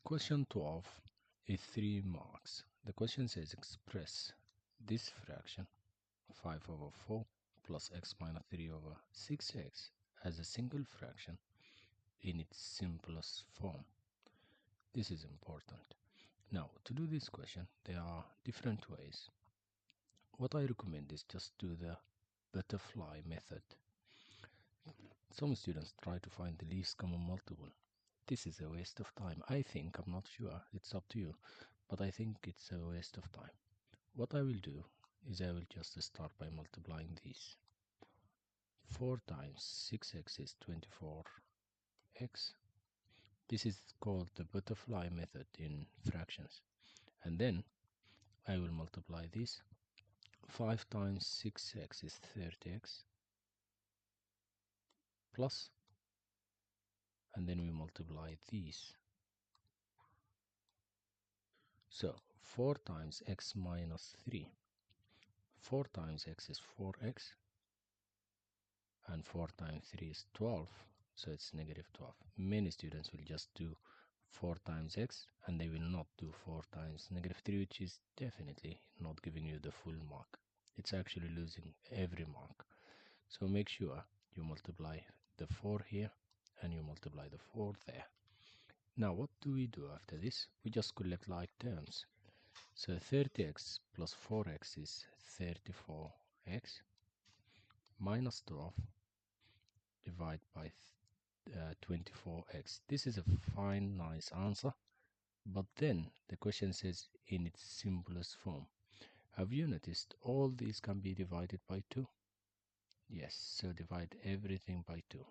Question 12 is 3 marks. The question says express this fraction 5 over 4 plus x minus 3 over 6x as a single fraction in its simplest form. This is important. Now, to do this question, there are different ways. What I recommend is just do the butterfly method. Some students try to find the least common multiple. This is a waste of time. I'm not sure, it's up to you, but I think it's a waste of time. What I will do is I will just start by multiplying these. 4 times 6x is 24x. This is called the butterfly method in fractions. And then I will multiply this. 5 times 6x is 30x plus, and then we multiply these. So 4 times x minus 3. 4 times x is 4x, and 4 times 3 is 12, so it's negative 12. Many students will just do 4 times x, and they will not do 4 times negative 3, which is definitely not giving you the full mark. It's actually losing every mark. So make sure you multiply the 4 here, and you multiply the 4 there. Now what do we do after this? We just collect like terms. So 30x plus 4x is 34x minus 12 divided by 24x. This is a fine, nice answer, but then the question says in its simplest form. Have you noticed all these can be divided by 2? Yes, so divide everything by 2.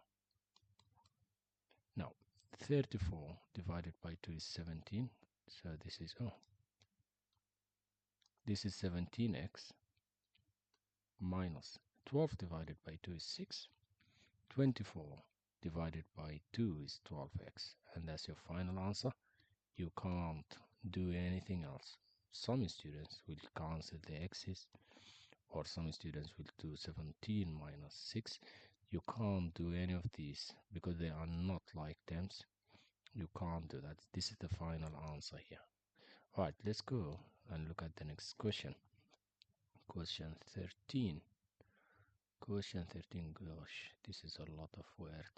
Now 34 divided by 2 is 17, so this is 17x minus 12 divided by 2 is 6. 24 divided by 2 is 12x, and that's your final answer. You can't do anything else. Some students will cancel the x's, or some students will do 17 minus 6. You can't do any of these because they are not like terms. You can't do that. This is the final answer here. Alright, let's go and look at the next question. Question 13. Question 13, gosh, this is a lot of words.